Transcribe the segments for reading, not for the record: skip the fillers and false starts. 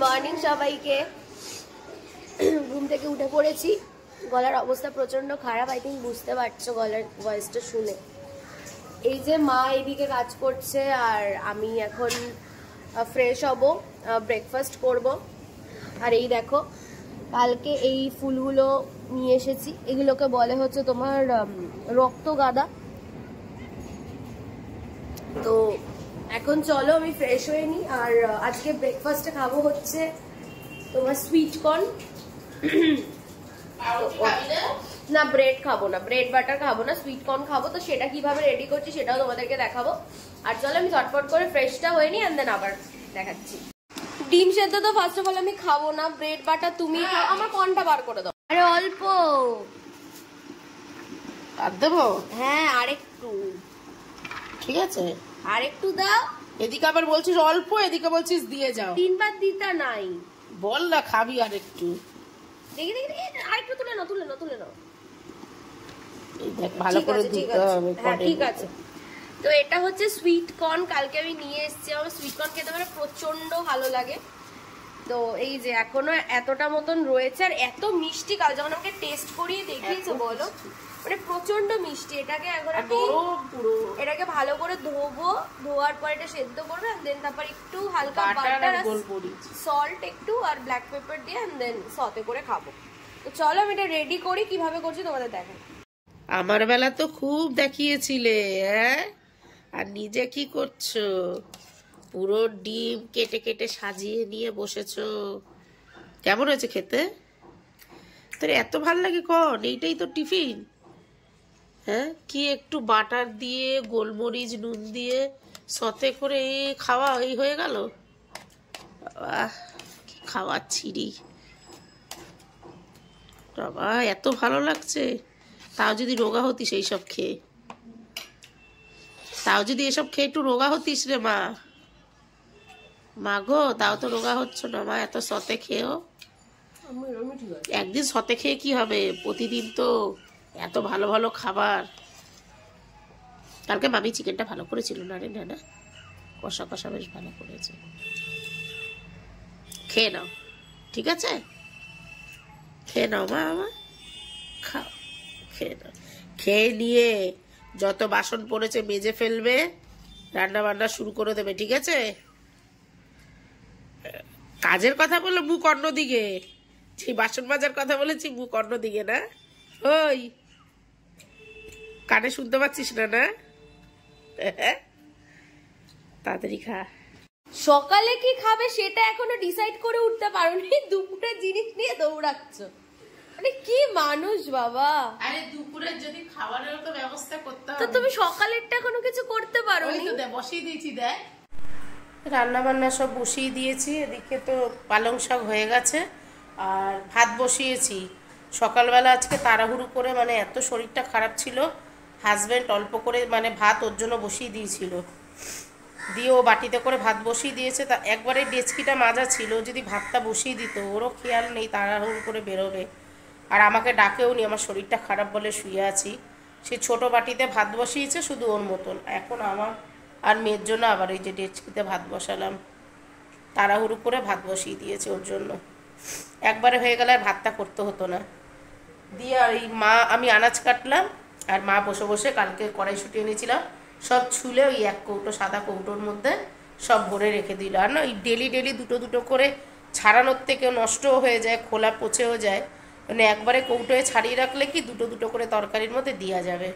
Morning সবাইকে। ঘুম থেকে উঠে পড়েছি। গলার অবস্থা প্রচন্ড খারাপ, আই থিঙ্ক বুঝতে পারছো গলার ভয়েসটা শুনে। এই যে মা এদিকে কাজ করছে আর আমি এখন ফ্রেশ হব, ব্রেকফাস্ট করব। আর এই দেখো কালকে এই ফুলগুলো নিয়ে এসেছি, এগুলোকে বলে হচ্ছে তোমার রক্ত গাঁদা। তো এখন চলো আমি ফ্রেশ হয়ে নিই। আর আজকে ব্রেকফাস্টে খাবো হচ্ছে তোমার সুইট কর্ন। না ব্রেড খাবো না, ব্রেড বাটার খাবো না, সুইট কর্ন খাবো। তো সেটা কিভাবে রেডি করছি সেটাও তোমাদেরকে দেখাবো। আর চলো আমি ঝটপট করে ফ্রেশটা হয়ে নিই, এন্ড দেন আবার দেখাচ্ছি। ডিম সেদ্ধ তো ফার্স্ট অফ অল আমি খাবো না, ব্রেড বাটার তুমি খাও। আমার কর্নটা বার করে দাও। আরে অল্প আর দেবো? হ্যাঁ আরেকটু। ঠিক আছে আরেকটু দাও। এদিকে আবার বলছিস অল্প, এদিকে বলছিস দিয়ে যাও। তিনবার দিতা নাই, বল না খাবি আর একটু। দেখি দেখি আরেকটু তুলে নাও, তুলে নাও, তুলে নাও। এই দেখ ভালো করে দিতে হবে। হ্যাঁ ঠিক আছে। তো এটা হচ্ছে সুইট কর্ন, কালকে আমি নিয়ে এসেছি। আমার সুইট কর্ন খেতে মানে প্রচন্ড ভালো লাগে। তো এই যে এখনো এতটা মতন রয়েছে, আর এত মিষ্টি। কাল যখন আমাকে টেস্ট করিয়ে দেখিয়েছো বলো, মানে প্রচন্ড মিষ্টি। এটাকে এখন এটাকে ভালো করে ধোবো, ধোয়ার পর এটা সেদ্ধ করবে, দেন তারপর একটু হালকা বাটার, সল্ট একটু আর ব্ল্যাক পেপার দিয়ে দেন সতে করে খাবো। তো চলো আমি এটা রেডি করি, কিভাবে করছি তোমাদের দেখাই। আমার বেলা তো খুব দেখিয়েছিলে, হ্যাঁ? আর নিজে কি করছো? পুরো ডিম কেটে কেটে সাজিয়ে নিয়ে বসেছো। কেমন হয়েছে খেতে? তোর এত ভাল লাগে কর্ন? এইটাই তো টিফিন? হ্যাঁ, কি একটু বাটার দিয়ে গোলমরিচ নুন দিয়ে সতে করে খাওয়া এই হয়ে গেল। কি খাওয়াচ্ছি রে বাবা, এত ভালো লাগছে। তাও যদি রোগা হতিস এইসব খেয়ে, তাও যদি এসব খেয়ে একটু রোগা হতিস রে মা। মা গো, তাও তো রোগা হচ্ছ না মা, এত সতে খেয়েও। একদিন সতে খেয়ে কি হবে, প্রতিদিন তো এত ভালো ভালো খাবার। কালকে মামি চিকেনটা ভালো করেছিল না রে? না কষা কষা বেশ ভালো করেছে। খেয়ে নাও, ঠিক আছে? খেয়ে নাও মা, আমার খাও, খেয়ে নাও। খেয়ে নিয়ে যত বাসন পড়েছে মেজে ফেলবে, রান্না বান্না শুরু করে দেবে, ঠিক আছে? কাজের কথা বলে মুখ অন্যদিকে, সেই বাসন মাজার কথা বলেছি মুখ অন্যদিকে না। ওই কানে শুনতে পাচ্ছিস না? না তাড়াতাড়ি খা। সকালে কি খাবে সেটা এখনো ডিসাইড করে উঠতে পারোনি, দুপুরের জিনিস নিয়ে দৌড়াচ্ছ। মানে কি মানুষ বাবা। আরে দুপুরের যদি খাবারের তো ব্যবস্থা করতে হবে, তো তুমি সকালেরটা কোনো কিছু করতে পারোনি? তো বসিয়ে দিয়েছি, দেখ রান্না বান্না সব বসিয়ে দিয়েছি। এদিকে তো পালং শাক হয়ে গেছে আর ভাত বসিয়েছি। সকালবেলা আজকে তাড়াহুড়ো করে, মানে এত শরীরটা খারাপ ছিল, হাজব্যান্ড অল্প করে মানে ভাত ওর জন্য বসিয়ে দিয়েছিল, দিয়ে ও বাটিতে করে ভাত বসিয়ে দিয়েছে। তা একবারে ডেচকিটা মাজা ছিল, যদি ভাতটা বসিয়ে দিত, ওরও খেয়াল নেই, তাড়াহুড়ো করে বেরোবে। আর আমাকে ডাকেও নি, আমার শরীরটা খারাপ বলে শুয়ে আছি। সে ছোট বাটিতে ভাত বসিয়েছে শুধু ওর মতন। এখন আমার আর মেয়ের জন্য আবার এই যে ডেচকিতে ভাত বসালাম, তাড়াহুড়ো করে ভাত বসিয়ে দিয়েছে ওর জন্য। একবারে হয়ে গেলে আর ভাতটা করতে হতো না। দিয়ে আর এই মা, আমি আনাজ কাটলাম আর মা বসে বসে কালকে কড়াইশুঁটি এনেছিলাম সব ছুলে ওই এক কৌটো সাদা কৌটোর মধ্যে সব ভরে রেখে দিল। আর না ওই ডেলি ডেলি দুটো দুটো করে ছাড়ানোর থেকে নষ্টও হয়ে যায়, খোলা পচেও যায়। মানে একবারে কৌটোয় ছাড়িয়ে রাখলে কি দুটো দুটো করে তরকারির মধ্যে দেওয়া যাবে।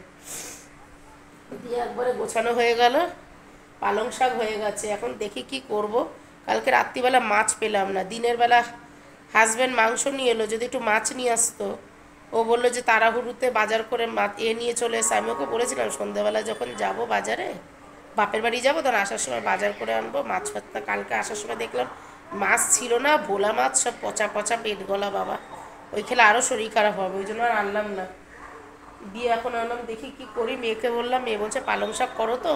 দিয়ে একবারে গোছানো হয়ে গেল। পালং শাক হয়ে গেছে, এখন দেখি কি করব। কালকে রাত্রিবেলা মাছ পেলাম না, দিনের বেলা হাজব্যান্ড মাংস নিয়ে এলো, যদি একটু মাছ নিয়ে আসতো। ও বললো যে তাড়াহুড়োতে বাজার করে মাছ নিয়ে চলে এসে। আমি ওকে বলেছিলাম সন্ধ্যাবেলা যখন যাব বাজারে, বাপের বাড়ি যাবো, তখন আসার সময় বাজার করে আনবো মাছ ভাতটা। কালকে আসার সময় দেখলাম মাছ ছিল না, ভোলা মাছ সব পচা পচা পেট গলা বাবা, ওই খেলে আরও শরীর খারাপ হবে, ওই জন্য আর আনলাম না। দিয়ে এখন আনলাম, দেখি কি করি। মেয়েকে বললাম, মেয়ে বলছে পালং শাক করো তো,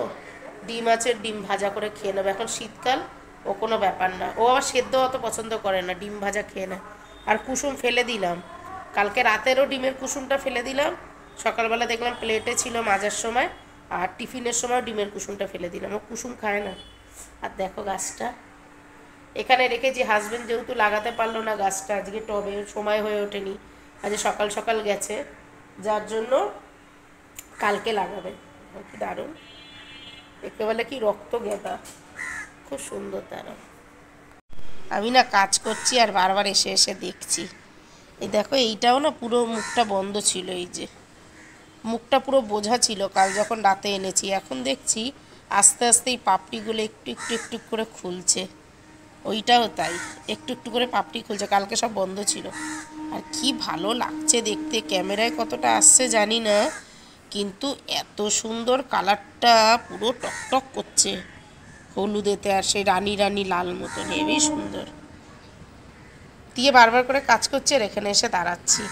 ডিম আছে ডিম ভাজা করে খেয়ে নেবে, এখন শীতকাল, ও কোনো ব্যাপার না। ও আবার সেদ্ধ অত পছন্দ করে না, ডিম ভাজা খেয়ে নেয়। আর কুসুম ফেলে দিলাম, কালকে রাতেরও ডিমের কুসুমটা ফেলে দিলাম। সকালবেলা দেখলাম প্লেটে ছিল মাজার সময়, আর টিফিনের সময় ডিমের কুসুমটা ফেলে দিলাম। ও কুসুম খায় না। আর দেখো গাছটা এখানে রেখেছি, হাজবেন্ড যেহেতু লাগাতে পারলো না গাছটা আজকে টবে, সময় হয়ে ওঠেনি, আজ সকাল সকাল গেছে, যার জন্য কালকে লাগাবে। কি দারুণ, একে বলে কি রক্ত গেঁদা, খুব সুন্দর তারা। আমি না কাজ করছি আর বারবার এসে এসে দেখছি। এই দেখো এইটাও না পুরো মুখটা বন্ধ ছিল, এই যে মুখটা পুরো বোঝা ছিল কাল যখন রাতে এনেছি, এখন দেখছি আস্তে আস্তে এই পাপড়িগুলো একটু একটু একটু করে খুলছে। ওইটাও তাই, একটু একটু করে পাপড়ি খুলছে, কালকে সব বন্ধ ছিল। আর কি ভালো লাগছে দেখতে, ক্যামেরায় কতটা আসছে জানি না, কিন্তু এত সুন্দর কালারটা, পুরো টকটক করছে হলুদেতে, আর সেই রানী রানী লাল মতন, হেবি সুন্দর। দিয়ে বারবার করে কাজ করছে আর এখানে এসে দাঁড়াচ্ছি।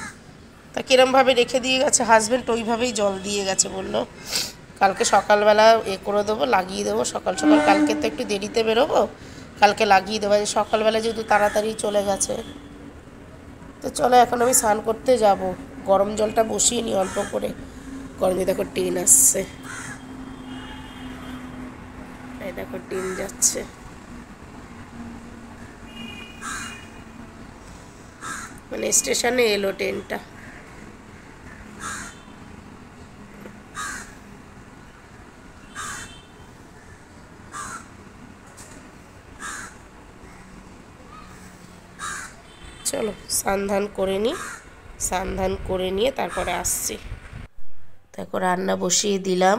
তা কিরমভাবে রেখে দিয়ে গেছে হাজব্যান্ড, ওইভাবেই জল দিয়ে গেছে, বললো কালকে সকালবেলা করে দেবো, লাগিয়ে দেবো সকাল সকাল, কালকে তো একটু দেরিতে বেরোবো, কালকে লাগিয়ে দেবো। সকালবেলা যেহেতু তাড়াতাড়ি চলে গেছে, তো চলো এখন আমি স্নান করতে যাব। গরম জলটা বসিয়ে নিই অল্প করে, গরমে দেখো ট্রেন আসছে, এই দেখো ট্রেন যাচ্ছে। মানে স্টেশনে এলো ট্রেনটা। চলো স্নান করে নিই, স্নান করে নিয়ে তারপরে আসছি। দেখো রান্না বসিয়ে দিলাম,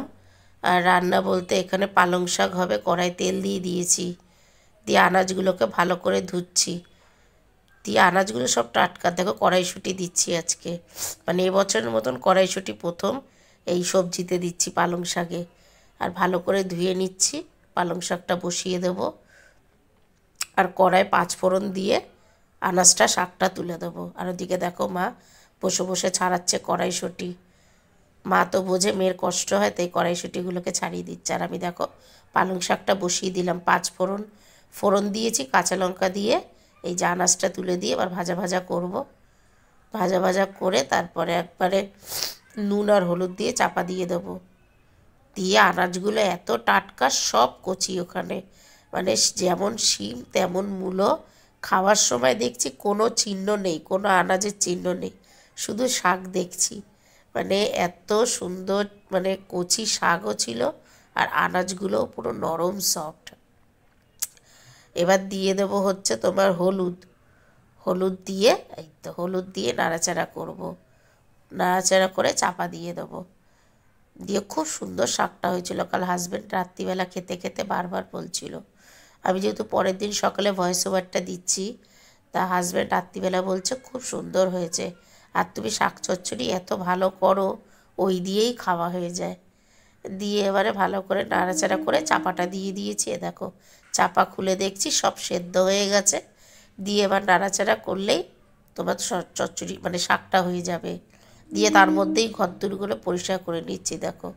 আর রান্না বলতে এখানে পালং শাক হবে, কড়াই তেল দিয়ে দিয়েছি, দিয়ে আনাজগুলোকে ভালো করে ধুচ্ছি, দিয়ে আনাজগুলো সব টাটকা। দেখো কড়াইশুঁটি দিচ্ছি আজকে, মানে এবছরের মতন কড়াইশুঁটি প্রথম এই সবজিতে দিচ্ছি পালং শাকে। আর ভালো করে ধুয়ে নিচ্ছি, পালং শাকটা বসিয়ে দেবো, আর কড়াই 5 ফোড়ন দিয়ে আনাজটা শাকটা তুলে দেবো। আর ওদিকে দেখো মা বসে বসে ছাড়াচ্ছে কড়াইশুঁটি, মা তো বোঝে মেয়ের কষ্ট হয়, তাই কড়াইশুঁটিগুলোকে ছাড়িয়ে দিচ্ছে। আর আমি দেখো পালং শাকটা বসিয়ে দিলাম, 5 ফোড়ন দিয়েছি, কাঁচা লঙ্কা দিয়ে এই যে আনাজটা তুলে দিয়ে এবার ভাজা ভাজা করব। ভাজা ভাজা করে তারপরে একবারে নুন আর হলুদ দিয়ে চাপা দিয়ে দেবো। দিয়ে আনাজগুলো এত টাটকা, সব কচি ওখানে, মানে যেমন শিম তেমন মূলো। খাওয়ার সময় দেখছি কোনো চিহ্ন নেই, কোনো আনাজের চিহ্ন নেই, শুধু শাক দেখছি। মানে এত সুন্দর, মানে কচি শাকও ছিল আর আনাজগুলো পুরো নরম সফট। এবার দিয়ে দেব হচ্ছে তোমার হলুদ দিয়ে, এই তো হলুদ দিয়ে নাড়াচাড়া করব, নাড়াচাড়া করে চাপা দিয়ে দেবো। দিয়ে খুব সুন্দর শাকটা হয়েছিল। কাল হাজব্যান্ড রাত্রিবেলা খেতে খেতে বারবার বলছিল, আমি যেহেতু পরের দিন সকালে ভয়েস ওভারটা দিচ্ছি, তা হাজব্যান্ড রাত্রিবেলা বলছে খুব সুন্দর হয়েছে, আর তুমি শাক চচ্চড়ি এত ভালো করো, ওই দিয়েই খাওয়া হয়ে যায়। দিয়ে এবারে ভালো করে নাড়াচাড়া করে চাপাটা দিয়ে দিয়েছি। দেখো চাপা খুলে দেখছি সব সেদ্ধ হয়ে গেছে। দিয়ে এবার নাড়াচাড়া করলেই তোমার চচ্চড়ি মানে শাকটা হয়ে যাবে। দিয়ে তার মধ্যেই ঘরদুরগুলো পরিষ্কার করে নিচ্ছি। দেখো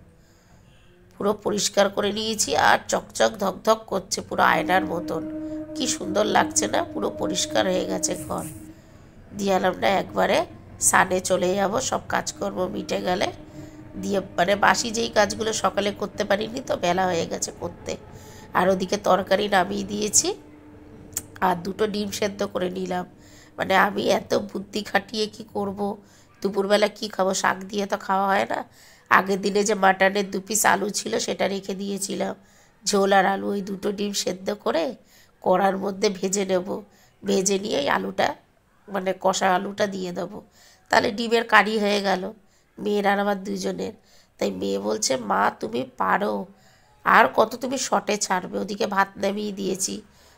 পুরো পরিষ্কার করে নিয়েছি, আর চকচক ধকধক করছে, পুরো আয়নার মতন, কি সুন্দর লাগছে না, পুরো পরিষ্কার হয়ে গেছে ঘর। দিয়ে আমরা একবারে সানে চলে যাব, সব কাজকর্ম মিটে গেলে। দিয়ে মানে বাসি যেই কাজগুলো সকালে করতে পারিনি, তো বেলা হয়ে গেছে করতে। আর ওদিকে তরকারি নামিয়ে দিয়েছি, আর 2টো ডিম সেদ্ধ করে নিলাম। মানে আমি এত বুদ্ধি খাটিয়ে কি করব, দুপুরবেলা কি খাবো, শাক দিয়ে তো খাওয়া হয় না। আগের দিনে যে মাটনের 2 পিস আলু ছিল সেটা রেখে দিয়েছিলাম, ঝোল আর আলু, ওই 2টো ডিম সেদ্ধ করে কড়ার মধ্যে ভেজে নেব। ভেজে নিয়ে এই আলুটা মানে কষা আলুটা দিয়ে দেবো, তাহলে ডিমের কারি হয়ে গেল মেয়ের আর আমার দুজনের। তাই মেয়ে বলছে মা তুমি পারো, আর কত তুমি শটে ছাড়বে। ওদিকে ভাত নামিয়ে দিয়েছি।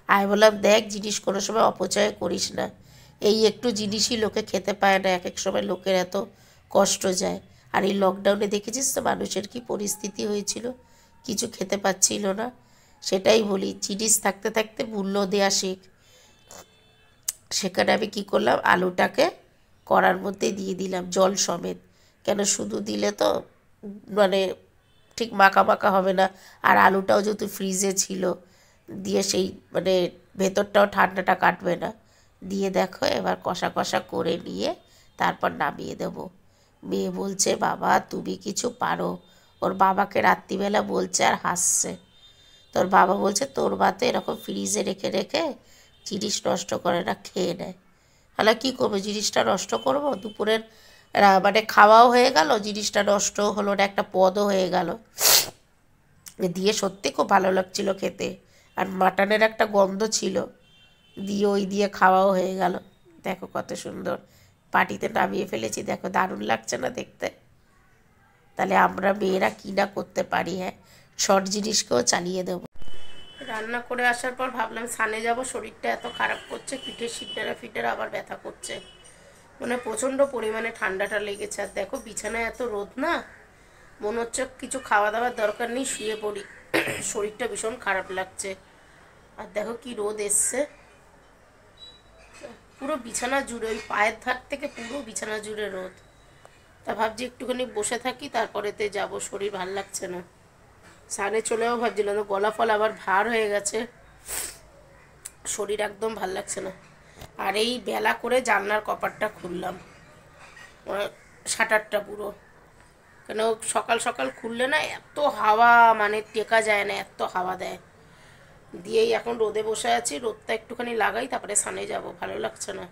আমি বললাম দেখ জিনিস কোনো সময় অপচয় করিস না, এই একটু জিনিসই লোকে খেতে পায় না, এক এক সময় লোকের এত কষ্ট যায়। আর এই লকডাউনে দেখেছিস তো মানুষের কি পরিস্থিতি হয়েছিল, কিছু খেতে পাচ্ছিল না। সেটাই বলি, জিনিস থাকতে থাকতে মূল্য দেওয়া শেখ। সেখানে আমি কী করলাম, আলুটাকে কড়ার মধ্যে দিয়ে দিলাম জল সমেত, কেন শুধু দিলে তো মানে ঠিক মাখা মাখা হবে না। আর আলুটাও যেহেতু ফ্রিজে ছিল, দিয়ে সেই মানে ভেতরটাও ঠান্ডাটা কাটবে না। দিয়ে দেখো এবার কষা কষা করে নিয়ে তারপর নামিয়ে দেব। মেয়ে বলছে বাবা তুমি কিছু পারো, ওর বাবাকে রাত্রিবেলা বলছে আর হাসছে। তোর বাবা বলছে তোর মা তো এরকম ফ্রিজে রেখে রেখে জিনিস নষ্ট করে না, খেয়ে নেয়। তাহলে কী করবো, জিনিসটা নষ্ট করবো? দুপুরের মানে খাওয়াও হয়ে গেল, জিনিসটা নষ্ট হলো না, একটা পদও হয়ে গেল। দিয়ে সত্যি খুব ভালো লাগছিল খেতে, আর মাটনের একটা গন্ধ ছিল, দিয়ে ওই দিয়ে খাওয়াও হয়ে গেল। দেখো কত সুন্দর পাটিতে নামিয়ে ফেলেছি, দেখো দারুণ লাগছে না দেখতে? তাহলে আমরা মেয়েরা কী না করতে পারি, হ্যাঁ, শর্ট জিনিসকেও চালিয়ে দেবো। রান্না করে আসার পর ভাবলাম সানে যাব, শরীরটা এত খারাপ করছে, পিঠের ফিটেরা আবার ব্যথা করছে, মানে প্রচণ্ড পরিমাণে ঠান্ডাটা লেগেছে। আর দেখো বিছানায় এত রোদ না, মনে হচ্ছে কিছু খাওয়া দাওয়ার দরকার নেই, শুয়ে পড়ি, শরীরটা ভীষণ খারাপ লাগছে। আর দেখো কি রোদ এসছে, পুরো বিছানা জুড়ে, ওই পায়ের ধার থেকে পুরো বিছানা জুড়ে রোদ। তা ভাবছি একটুখানি বসে থাকি, তারপরেতে যাব, শরীর ভাল লাগছে না। সানে চলেও ভাবছিলাম, তো গলা ফল আবার ভার হয়ে গেছে, শরীর একদম ভাল লাগছে না। আর এই বেলা করে জানলার কপাটটা খুললাম, শাটারটা পুরো, কেন সকাল সকাল খুললে না এত হাওয়া, মানে টেকা যায় না, এত হাওয়া দেয়। দিয়েই এখন রোদে বসে আছি, রোদটা একটুখানি লাগাই, তারপরে স্নানে যাব, ভালো লাগছে না।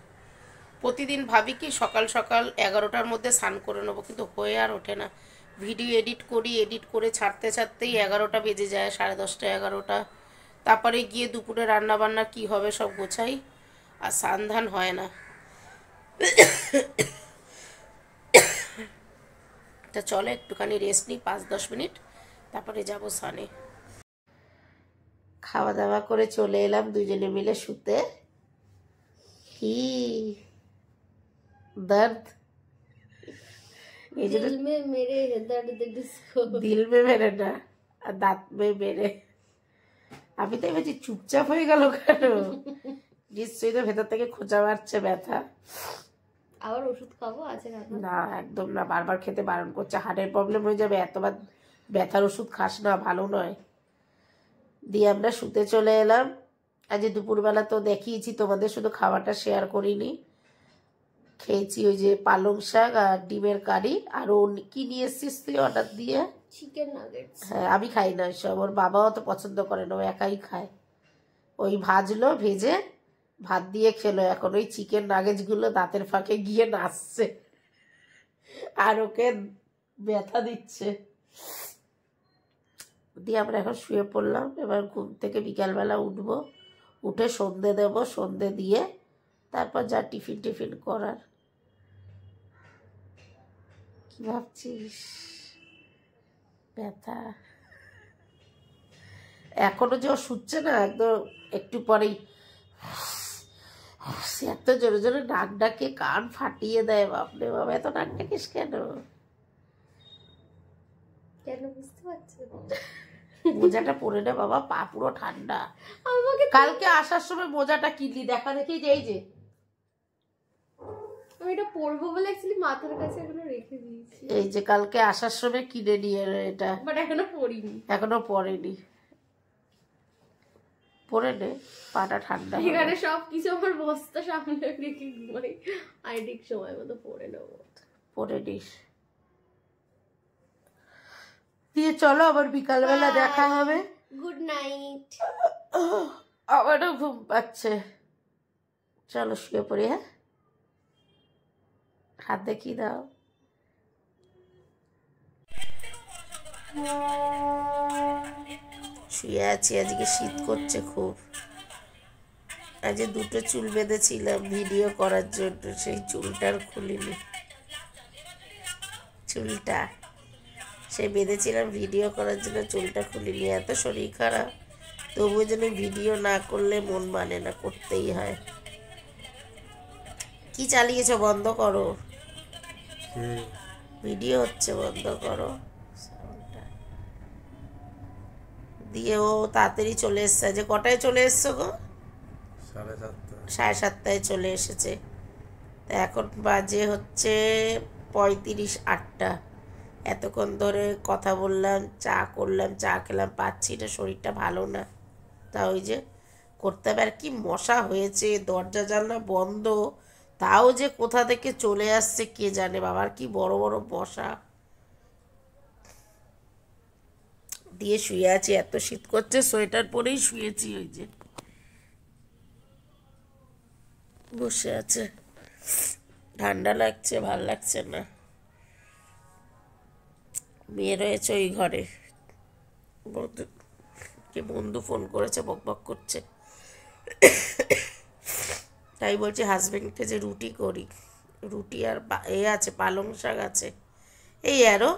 প্রতিদিন ভাবি কি সকাল সকাল 11টার মধ্যে স্নান করে নেবো, কিন্তু হয়ে আর ওঠে না। ভিডিও এডিট করি, এডিট করে ছাড়তে ছাড়তেই 11টা বেজে যায়, 10:30 11টা। তারপরে গিয়ে দুপুরে রান্না বান্না কী হবে সব গোছাই, আর স্নান ধান হয় না। তা চলো একটুখানি রেস্ট নিই 5-10 মিনিট, তারপরে যাবো স্নানে। খাওয়া দাওয়া করে চলে এলাম দুজনে মিলে শুতে। কি দর্দ, दिल में मेरे दर्द डिस्को, দিল মে মেরে না, আর দাঁত মে মেরে। আমি তো এবার চুপচাপ হয়ে গেল কেন? নিশ্চয়ই তো ভেতর থেকে খোঁচা মারছে ব্যথা। আবার ওষুধ খাবো আছে না একদম না, বারবার খেতে বারণ করছে, হার্টের প্রবলেম হয়ে যাবে, এতবার ব্যথার ওষুধ খাস না, ভালো নয়। দিয়ে আমরা শুতে চলে এলাম। আজ দুপুরবেলা তো দেখিয়েছি তোমাদের, শুধু খাওয়াটা শেয়ার করিনি। খেয়েছি ওই যে পালং শাক আর ডিমের কারি, আর ও কি নিয়ে এসছিস তুই অর্ডার দিয়ে? Chicken nuggets. হ্যাঁ আমি খাই না সব, ওর বাবাও তো পছন্দ করে না, ও একাই খায়। ওই ভাজলো, ভেজে ভাত দিয়ে খেলো, এখন ওই চিকেন নাগেটসগুলো দাঁতের ফাঁকে গিয়ে নাচছে আর ওকে ব্যথা দিচ্ছে। দিয়ে আমরা এখন শুয়ে পড়লাম, এবার ঘুম থেকে বিকালবেলা উঠবো, উঠে সন্ধে দেব, সন্ধে দিয়ে তারপর যা টিফিন করার। কি ভাবছিস? ব্যথা এখনো যে ও শুচ্ছে না, একদম একটু পরেই এত জোরে জোরে নাক ডাকে, কান ফাটিয়ে দেয়। বাপরে বাবা, এত নাক ডাকিস কেন? কেন বুঝতে পারছো? মোজাটা পরে নে বাবা, পা পুরো ঠান্ডা। কালকে আসার সময় মোজাটা কিনলি, দেখা দেখি যে এই যে আমি এটা পরবো বলে অ্যাকচুয়ালি মাথার কাছে এখনো রেখে দিয়েছি। এই যে কালকে আসার সময় কিনে নিয়ে এলো এটা, বাট এখনো পরিনি, এখনো পরেনি। পরে নে, পাটা ঠান্ডা। এখানে সব কিছু আমার বস্তা সামনে রেখে ঘুমাই, আর ঠিক সময় মতো পরে নেবো। পরে নিস। দিয়ে চলো আবার বিকালবেলা দেখা হবে। Good night. আমারও ঘুম পাচ্ছে, চলো শুয়ে পড়ি। হ্যাঁ, হাত দেখিয়ে দাও। শুয়ে আছি, আজকে শীত করছে খুব। আজ 2টো চুল বেঁধেছিলাম ভিডিও করার জন্য, সেই চুলটার খুলিনি, চুলটা সে বেঁধেছিলাম ভিডিও করার জন্য, চুলটা খুলিনি। এত শরীর খারাপ, তবুও যেন ভিডিও না করলে মন মানে না, করতেই হয়। কি চালিয়েছো? বন্ধ করো, ভিডিও হচ্ছে, বন্ধ করো। দিয়ে ও তাড়াতাড়ি চলে এসছে। যে কটায় চলে এসছো গো? 7:30 চলে এসেছে। তা এখন বাজে হচ্ছে 35 8টা। এতক্ষণ ধরে কথা বললাম, চা করলাম, চা খেলাম, পাচ্ছি না, শরীরটা ভালো না। তা ওই যে করতে হবে। আর কি মশা হয়েছে, দরজা জানলা বন্ধ, তাও যে কোথা থেকে চলে আসছে কে জানে বাবার, কি বড় বড় মশা। দিয়ে শুয়ে আছি, এত শীত করছে, সোয়েটার পরেই শুয়েছি। ওই যে বসে আছে, ঠান্ডা লাগছে, ভাল লাগছে না। মেয়ে রয়েছে ওই ঘরে, বন্ধু ফোন করেছে, বক বক করছে। তাই বলছি হাজবেন্ডকে যে রুটি করি, রুটি আর আছে পালং শাক আছে। এই আরো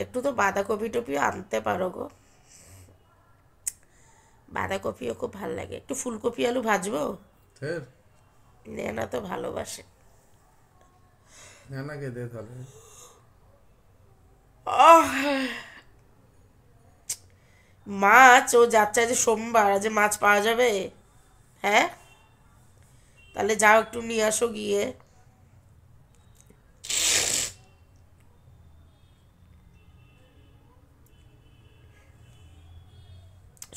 একটু তো বাঁধাকপি টপিও আনতে পারো গো, বাঁধাকপিও খুব ভালো লাগে। একটু ফুলকপি আলু ভাজবো, নেনা তো ভালোবাসে। মাছ ও যাচ্ছে যে সোমবার, আজ মাছ পাওয়া যাবে? হ্যাঁ, তাহলে যাও একটু নিয়ে আসো গিয়ে।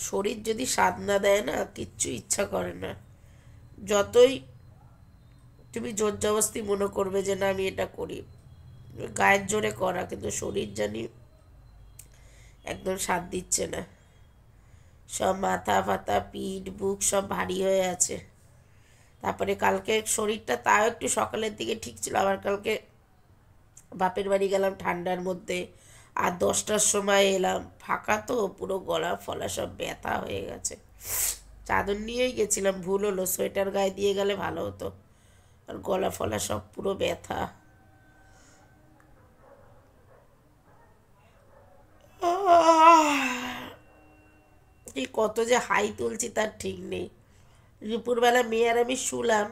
শরীর যদি স্বাদ না দেয় না, কিচ্ছু ইচ্ছা করে না। যতই তুমি জোর জবস্তি মনে করবে যে না আমি এটা করি, গায়ের জোরে করা, কিন্তু শরীর জানি একদম স্বাদ দিচ্ছে না। সব মাথা ফাতা পিঠ বুক সব ভারী হয়ে আছে। তারপরে কালকে শরীরটা তাও একটু সকালের দিকে ঠিক ছিল, আবার কালকে বাপের বাড়ি গেলাম ঠান্ডার মধ্যে, আর 10টার সময় এলাম, ফাঁকা তো পুরো গলা ফলা সব ব্যথা হয়ে গেছে। চাদর নিয়েই গেছিলাম, ভুল হলো, সোয়েটার গায়ে দিয়ে গেলে ভালো হতো। আর গলা ফলা সব পুরো ব্যথা। এই কত যে হাই তুলছি তার ঠিক নেই। দুপুরবেলা মেয়ে আর আমি শুলাম,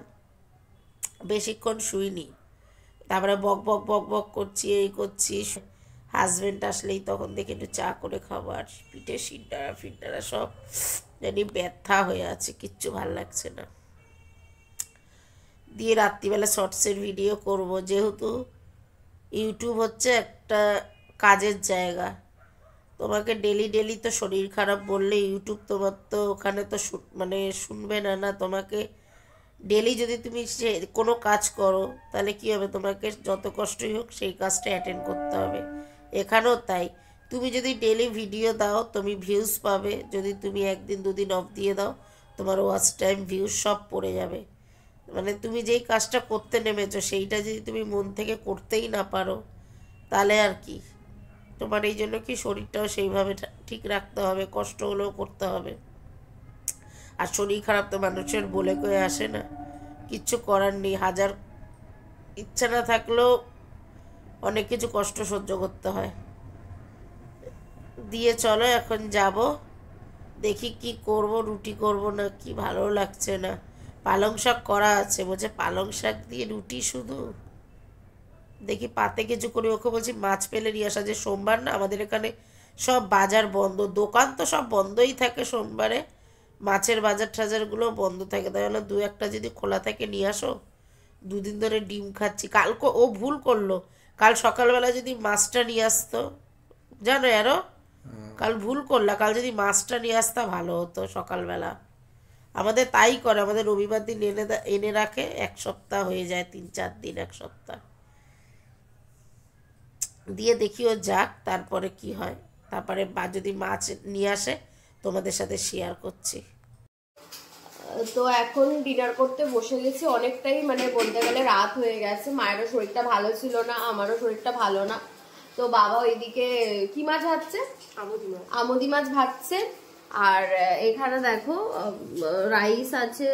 বেশিক্ষণ শুইনি। তারপরে বক বক বক বক করছি, এই করছি। হাজবেন্ড আসলেই তখন দেখে একটু চা করে খাবার, পিঠে সিডারা ফিডারা সব জানি ব্যথা হয়ে আছে, কিচ্ছু ভাল লাগছে না। দিয়ে রাত্রিবেলা শর্টসের ভিডিও করব, যেহেতু ইউটিউব হচ্ছে একটা কাজের জায়গা। তোমাকে ডেলি ডেলি তো শরীর খারাপ বললে ইউটিউব তোমার তো ওখানে তো মানে শুনবে না। না, তোমাকে ডেলি যদি তুমি সে কোনো কাজ করো তাহলে কী হবে, তোমাকে যত কষ্টই হোক সেই কাজটা অ্যাটেন্ড করতে হবে। এখানেও তাই, তুমি যদি ডেলি ভিডিও দাও তুমি ভিউজ পাবে, যদি তুমি একদিন দুদিন অফ দিয়ে দাও তোমার ওয়াচ টাইম ভিউজ সব পড়ে যাবে। মানে তুমি যেই কাজটা করতে নেমেছো সেইটা যদি তুমি মন থেকে করতেই না পারো তাহলে আর কি। তোমার এই জন্য কি শরীরটাও সেইভাবে ঠিক রাখতে হবে, কষ্ট হলেও করতে হবে। আর শরীর খারাপ তো মানুষের বলে কয়ে আসে না, কিচ্ছু করার নেই। হাজার ইচ্ছা না থাকলেও অনেক কিছু কষ্ট সহ্য করতে হয়। দিয়ে চলো এখন যাব, দেখি কি করব, রুটি করব না কি, ভালো লাগছে না। পালং শাক করা আছে, বলছে পালং শাক দিয়ে রুটি শুধু, দেখি পাতে কিছু করি। ওকে বলছি মাছ পেলে নিয়ে আসা, যে সোমবার না আমাদের এখানে সব বাজার বন্ধ, দোকান তো সব বন্ধই থাকে সোমবারে, মাছের বাজার টাজারগুলো বন্ধ থাকে। তাই হলো দু একটা যদি খোলা থাকে নিয়ে আসো। দুদিন ধরে ডিম খাচ্ছি। কালকে ও ভুল করলো, কাল সকালবেলা যদি মাছটা নিয়ে আসতো, জানো আরো কাল ভুল করলা, কাল যদি মাছটা নিয়ে আসতা ভালো হতো সকালবেলা। আমাদের তাই করে, আমাদের রবিবার দিন এনে রাখে, এক সপ্তাহ হয়ে যায়, 3-4 দিন, এক সপ্তাহ দিয়ে দেখি ও যাক, তারপরে কি হয়। তারপরে যদি মাছ নিয়ে আসে তোমাদের সাথে শেয়ার করছি। তো এখন ডিনার করতে বসে গেছি, অনেকটাই মানে বলতে গেলে রাত হয়ে গেছে। মায়েরও শরীরটা ভালো ছিল না, আমারও শরীরটা ভালো না। তো বাবা ওইদিকে কি মাছ ভাজছে, আমুদি মাছ ভাজছে। আর এখানে দেখো রাইস আছে,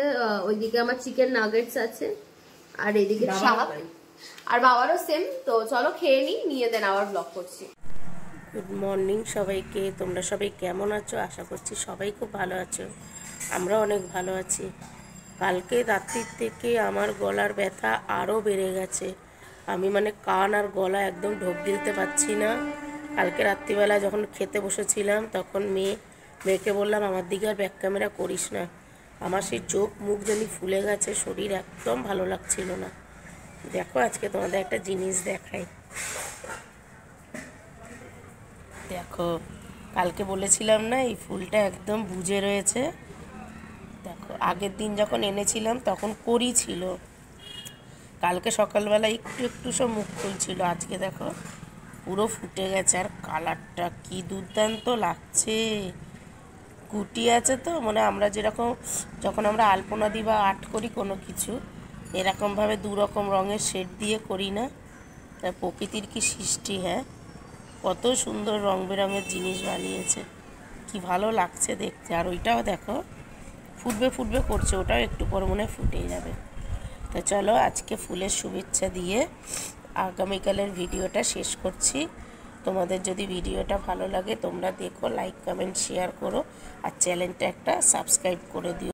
ওইদিকে আমার চিকেন নাগেটস আছে, আর এদিকে শাক, আর বাবারও সেম। তো চলো খেয়ে নিয়ে দেন আবার ব্লগ করছি। গুড মর্নিং সবাইকে, তোমরা সবাই কেমন আছো? আশা করছি সবাই খুব ভালো আছো, আমরা অনেক ভালো আছি। কালকে রাত্রির থেকে আমার গলার ব্যথা আরও বেড়ে গেছে, আমি মানে কান আর গলা একদম ঢোক গিলতে পারছি না। কালকে রাত্রিবেলা যখন খেতে বসেছিলাম তখন মেয়েকে বললাম আমার দিকে আর ব্যাক ক্যামেরা করিস না, আমার সেই চোখ মুখ যেন ফুলে গেছে, শরীর একদম ভালো লাগছিল না। দেখো আজকে তোমাদের একটা জিনিস দেখাই, দেখো কালকে বলেছিলাম না এই ফুলটা একদম বুজে রয়েছে। দেখো আগের দিন যখন এনেছিলাম তখন করি ছিল, কালকে সকালবেলা একটু একটু সব মুখ খুলছিল, আজকে দেখো পুরো ফুটে গেছে। আর কালারটা কি দুর্দান্ত লাগছে, গুটি আছে তো, মানে আমরা যেরকম যখন আমরা আলপনা দিই বা আর্ট করি কোনো কিছু, এরকমভাবে দু রকম রঙের শেড দিয়ে করি না। তা প্রকৃতির কি সৃষ্টি, হ্যাঁ, কত সুন্দর রং বেরঙের জিনিস বানিয়েছে, কি ভালো লাগছে দেখতে। আর ওইটাও দেখো ফুটবে ফুটবে করছে, ওটাও একটু পর মনে হয় ফুটে যাবে। তো চলো আজকে ফুলের শুভেচ্ছা দিয়ে আগামীকালের ভিডিওটা শেষ করছি। তোমাদের যদি ভিডিওটা ভালো লাগে তোমরা দেখো, লাইক কমেন্ট শেয়ার করো, আর চ্যানেলটা একটা সাবস্ক্রাইব করে দিও।